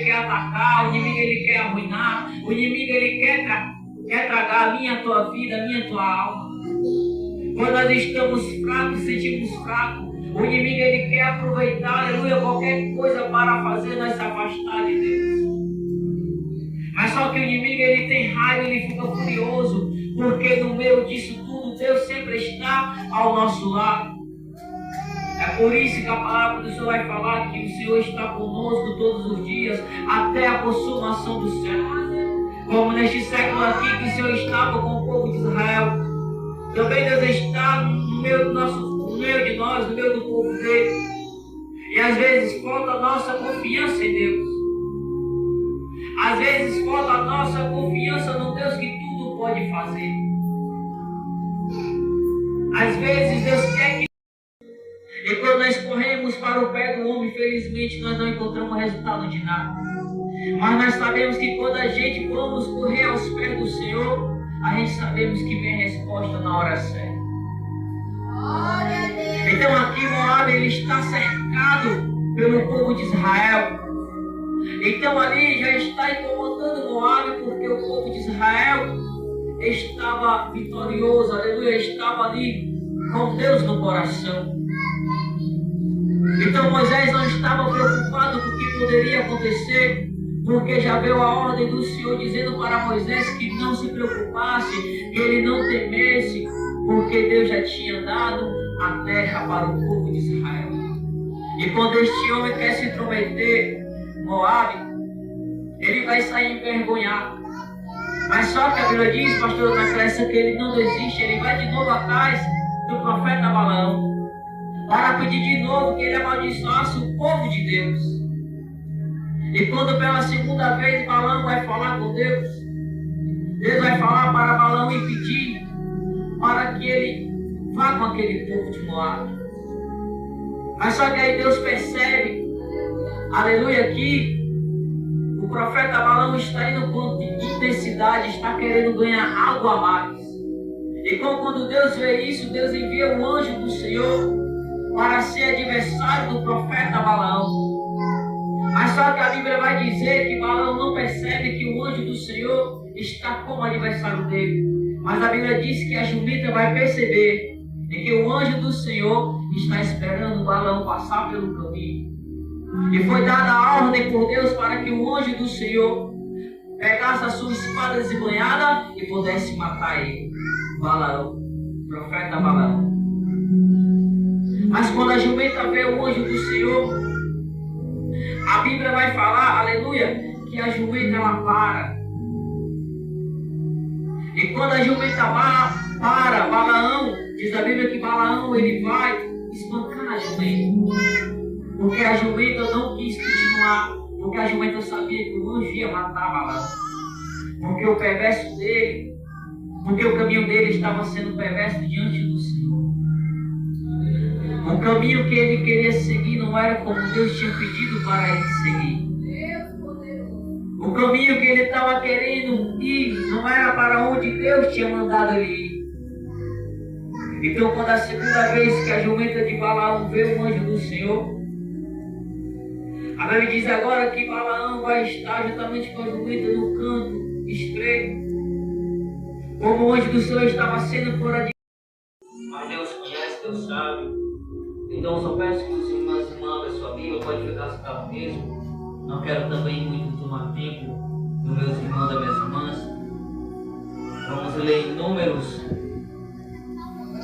quer atacar, o inimigo ele quer arruinar, o inimigo ele quer tragar a minha, a tua vida, a minha, a tua alma. Quando nós estamos fracos, sentimos fracos, o inimigo ele quer aproveitar, aleluia, qualquer coisa para fazer nós se afastar de Deus. Mas só que o inimigo ele tem raiva, ele fica furioso, porque no meio disso tudo Deus sempre está ao nosso lado. É por isso que a palavra do Senhor vai falar que o Senhor está conosco todos os dias, até a consumação do século. Como neste século aqui que o Senhor estava com o povo de Israel, também Deus está no meio de nós, no meio do povo dele. E às vezes falta a nossa confiança em Deus. Às vezes falta a nossa confiança no Deus que tudo pode fazer. Às vezes Deus quer que... E quando nós corremos para o pé do homem, infelizmente nós não encontramos resultado de nada. Mas nós sabemos que quando a gente vamos correr aos pés do Senhor, a gente sabemos que vem a resposta na hora certa. Então aqui Moabe ele está cercado pelo povo de Israel. Então ali já está incomodando Moabe, porque o povo de Israel estava vitorioso, aleluia, estava ali com Deus no coração. Então Moisés não estava preocupado com o que poderia acontecer, porque já veio a ordem do Senhor dizendo para Moisés que não se preocupasse, que ele não temesse, porque Deus já tinha dado a terra para o povo de Israel. E quando este homem quer se intrometer, Moabe, ele vai sair envergonhado. Mas só que a Bíblia diz, pastor Anacleto, que ele não desiste, ele vai de novo atrás do profeta Balaão, para pedir de novo que ele amaldiçoasse o povo de Deus. E quando pela segunda vez Balaão vai falar com Deus, Deus vai falar para Balaão e pedir para que ele vá com aquele povo de Moabe. Mas só que aí Deus percebe, aleluia, que o profeta Balaão está indo com intensidade, está querendo ganhar algo a mais. E quando Deus vê isso, Deus envia um anjo do Senhor para ser adversário do profeta Balaão. Mas só que a Bíblia vai dizer que Balaão não percebe que o anjo do Senhor está como adversário dele. Mas a Bíblia diz que a jumenta vai perceber e que o anjo do Senhor está esperando Balaão passar pelo caminho. E foi dada a ordem por Deus para que o anjo do Senhor pegasse a sua espada desembanhada e pudesse matar ele, Balaão, profeta Balaão. Mas quando a jumenta vê o anjo do Senhor, a Bíblia vai falar, aleluia, que a jumenta ela para. E quando a jumenta para, Balaão, diz a Bíblia que Balaão ele vai espancar a jumenta. Porque a jumenta não quis continuar, porque a jumenta sabia que o anjo ia matar Balaão. Porque o perverso dele, porque o caminho dele estava sendo perverso diante do Senhor. O caminho que ele queria seguir não era como Deus tinha pedido para ele seguir. O caminho que ele estava querendo ir não era para onde Deus tinha mandado ele ir. Então, quando a segunda vez que a jumenta de Balaão vê o anjo do Senhor, a Bíblia diz agora que Balaão vai estar juntamente com a jumenta no canto estreito, como o anjo do Senhor estava sendo por adiante. Mas Deus conhece, Deus sabe. Então, só peço que os irmãos e irmãs da sua Bíblia pode ficar sentado mesmo. Não quero também muito tomar tempo dos meus irmãos e das minhas irmãs. Vamos ler em Números,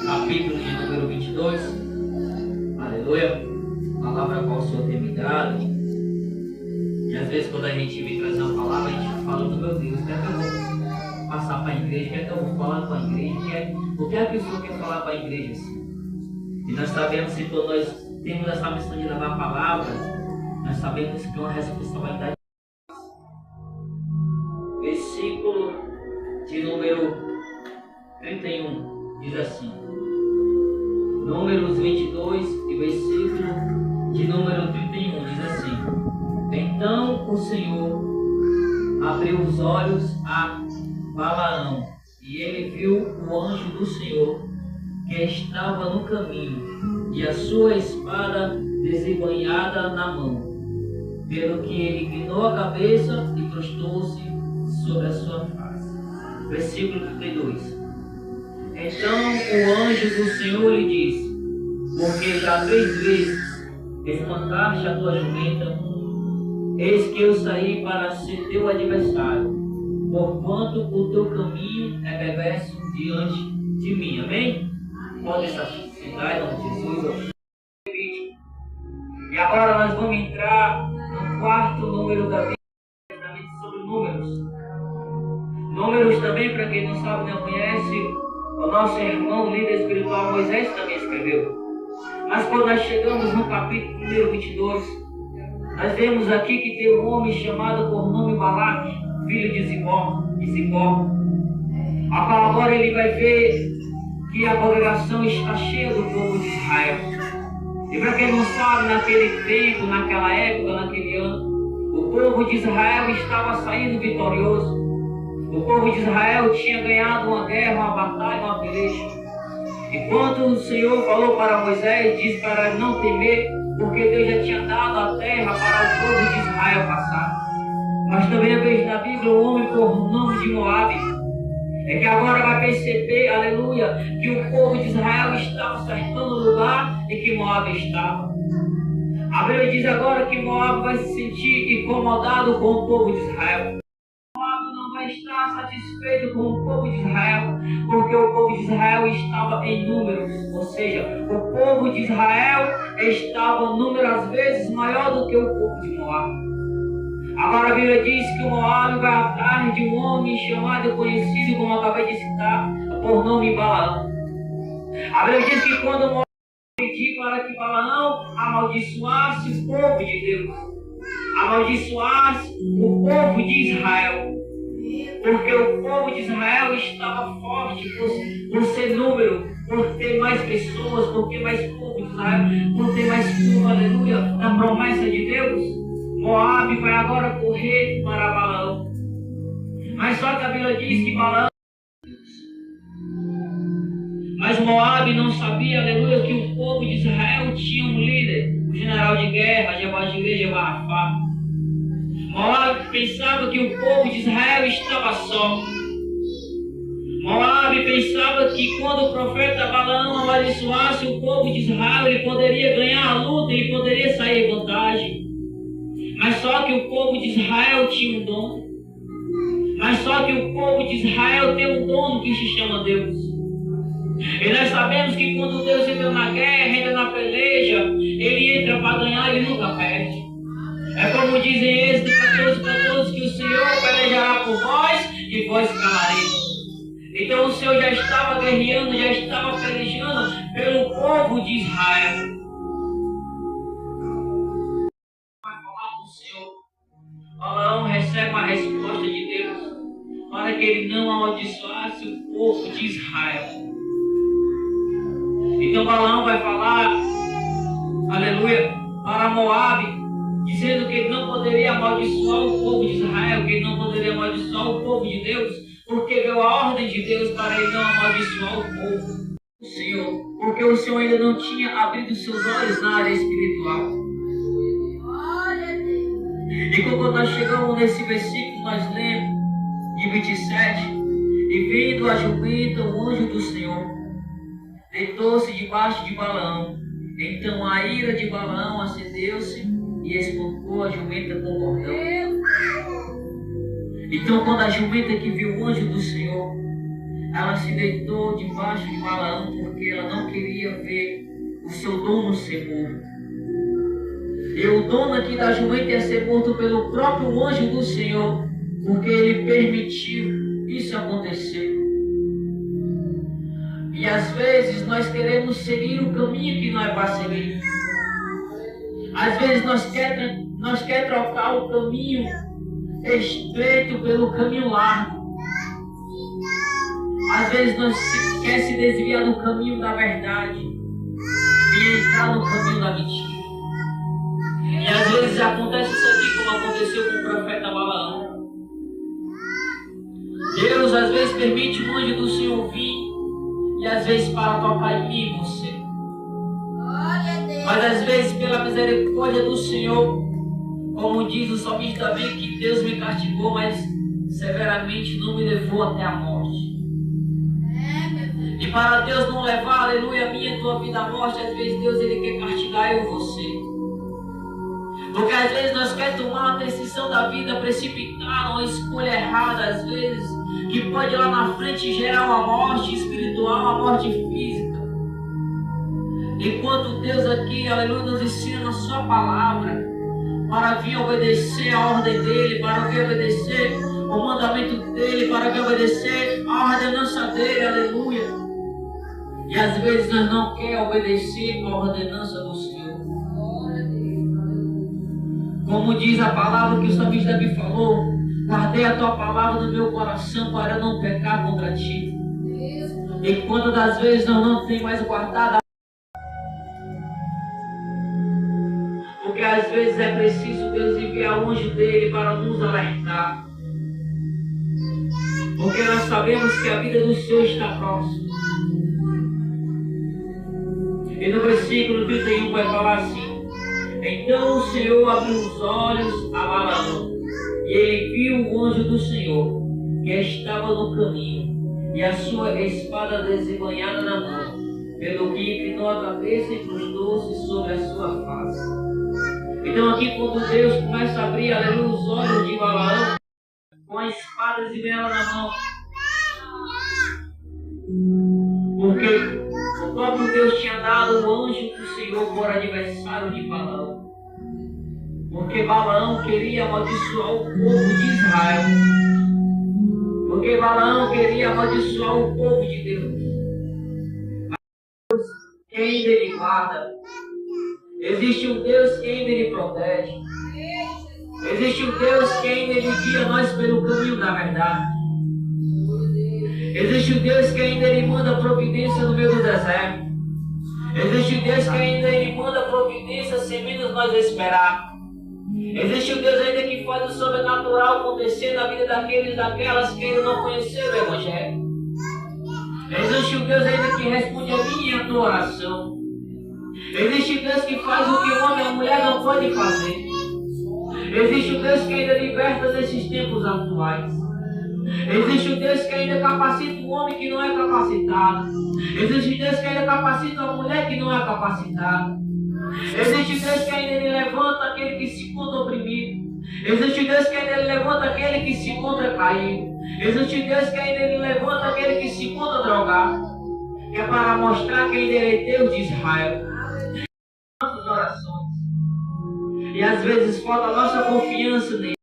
capítulo de número 22. Aleluia. Palavra qual o Senhor tem me dado. E às vezes quando a gente vem trazer uma palavra, a gente fala, meu Deus, o que é que eu vou passar para a igreja? O que é que eu vou falar para a igreja? O que é que o Senhor quer falar para a igreja assim? E nós sabemos que quando nós temos essa missão de levar a palavra, nós sabemos que é uma responsabilidade. Versículo de número 31 diz assim. Números 22 e versículo de número 31 diz assim. Então o Senhor abriu os olhos a Balaão e ele viu o anjo do Senhor que estava no caminho e a sua espada desembainhada na mão. pelo que ele inclinou a cabeça e prostou-se sobre a sua face. Versículo 32. Então o anjo do Senhor lhe disse: porque já 3 vezes espantaste a tua jumenta, eis que eu saí para ser teu adversário, porquanto o teu caminho é perverso diante de mim. Amém? Pode estar sentar em nome de Jesus. E agora nós vamos entrar no quarto número da Bíblia, sobre números. Números também, para quem não sabe, não conhece, o nosso irmão líder espiritual Moisés também escreveu. Mas quando nós chegamos no capítulo número 22, nós vemos aqui que tem um homem chamado por nome Balaque, filho de Zippor, a qual agora ele vai ver que a congregação está cheia do povo de Israel. E para quem não sabe, naquele tempo, naquela época, naquele ano, o povo de Israel estava saindo vitorioso. O povo de Israel tinha ganhado uma guerra, uma batalha, uma peleja. E quando o Senhor falou para Moisés, disse para não temer, porque Deus já tinha dado a terra para o povo de Israel passar. Mas também vejo na Bíblia um homem por nome de Moabe, é que agora vai perceber, aleluia, que o povo de Israel estava cercando o lugar em que Moabe estava. A Bíblia diz agora que Moabe vai se sentir incomodado com o povo de Israel. Moabe não vai estar satisfeito com o povo de Israel, porque o povo de Israel estava em números, ou seja, o povo de Israel estava números vezes maior do que o povo de Moabe. Agora a Bíblia diz que o Moabe vai atrás de um homem chamado, conhecido, como eu acabei de citar, por nome Balaão. A Bíblia diz que quando Moabe pediu para que Balaão amaldiçoasse o povo de Deus, amaldiçoasse o povo de Israel, porque o povo de Israel estava forte por ser número, por ter mais pessoas, por ter mais povo de Israel, por ter mais povo, aleluia, na promessa de Deus. Moabe vai agora correr para Balaão. Mas só que a Bíblia diz que Balaão... Mas Moabe não sabia, aleluia, que o povo de Israel tinha um líder, o general de guerra, Jeoafá. Moabe pensava que o povo de Israel estava só. Moabe pensava que quando o profeta Balaão amaldiçoasse o povo de Israel, ele poderia ganhar a luta, ele poderia sair em vantagem. Mas só que o povo de Israel tinha um dono. Mas só que o povo de Israel tem um dono que se chama Deus. E nós sabemos que quando Deus entra na guerra, entra na peleja, ele entra para ganhar, ele nunca perde. É como dizem em Êxodo 14, que o Senhor pelejará por vós e vós calareis. Então o Senhor já estava guerreando, já estava pelejando pelo povo de Israel. Balaão recebe uma resposta de Deus para que ele não amaldiçoasse o povo de Israel. Então Balaão vai falar, aleluia, para Moabe, dizendo que ele não poderia amaldiçoar o povo de Israel, que ele não poderia amaldiçoar o povo de Deus, porque deu a ordem de Deus para ele não amaldiçoar o povo do Senhor, porque o Senhor ainda não tinha abrido seus olhos na área espiritual. E quando nós chegamos nesse versículo, nós lemos de 27, e vindo a jumenta, o anjo do Senhor deitou-se debaixo de Balaão. Então a ira de Balaão acendeu-se e espancou a jumenta com o cordão. Então quando a jumenta que viu o anjo do Senhor, ela se deitou debaixo de Balaão, porque ela não queria ver o seu dono ser morto. E o dono aqui da jumenta ia ser morto pelo próprio anjo do Senhor, porque ele permitiu isso acontecer. E às vezes nós queremos seguir o caminho que não é para seguir. Às vezes nós quer trocar o caminho estreito pelo caminho largo. Às vezes nós quer se desviar do caminho da verdade e entrar no caminho da mentira. E às vezes acontece isso aqui, como aconteceu com o profeta Balaão. Deus às vezes permite o anjo do Senhor vir, e às vezes para tocar em mim e você. Mas às vezes pela misericórdia do Senhor, Como diz o salmista Davi, que Deus me castigou, mas severamente não me levou até a morte. E para Deus não levar, aleluia, a minha e a tua vida à morte, às vezes Deus ele quer castigar eu e você. Porque às vezes nós queremos tomar uma decisão da vida precipitada, uma escolha errada, às vezes, que pode lá na frente gerar uma morte espiritual, uma morte física. Enquanto Deus aqui, aleluia, nos ensina a sua palavra, para vir obedecer a ordem dele, para vir obedecer o mandamento dele, para vir obedecer a ordenança dele, aleluia. E às vezes nós não queremos obedecer a ordenança do Senhor. Como diz a palavra que o salmista Davi falou, guardei a tua palavra no meu coração para não pecar contra ti. E quantas das vezes nós não temos mais guardado, porque às vezes é preciso Deus enviar o anjo dele para nos alertar. Porque nós sabemos que a vida do Senhor está próxima. E no versículo 31 vai falar assim: então o Senhor abriu os olhos a Balaão, e ele viu o anjo do Senhor, que estava no caminho, e a sua espada desembanhada na mão, pelo que inclinou a cabeça e prostrou-se sobre a sua face. Então aqui quando Deus começa a abrir, aleluia, os olhos de Balaão, com a espada desembanhada na mão, porque o próprio Deus tinha dado o anjo do Senhor por adversário de Balaão. Porque Balaão queria amaldiçoar o povo de Israel. Porque Balaão queria amaldiçoar o povo de Deus. Deus que ainda ele guarda. Existe um Deus que ainda ele protege. Existe um Deus que ainda ele guia nós pelo caminho da verdade. Existe um Deus que ainda ele manda providência no meio do deserto. Existe um Deus que ainda ele manda providência sem menos nós esperar. Existe um Deus ainda que faz o sobrenatural acontecer na vida daqueles e daquelas que ainda não conheceram o Evangelho. Existe um Deus ainda que responde a minha e a tua oração. Existe um Deus que faz o que o homem e a mulher não podem fazer. Existe um Deus que ainda liberta nesses tempos atuais. Existe um Deus que ainda capacita o homem que não é capacitado. Existe um Deus que ainda capacita a mulher que não é capacitada. Existe um Deus que ainda ele levanta aquele que se encontra oprimido. Existe um Deus que ainda ele levanta aquele que se encontra caído. Existe um Deus que ainda ele levanta aquele que se encontra drogado. Que é para mostrar que ainda ele é Deus de Israel. Nossas orações. E às vezes falta a nossa confiança nele.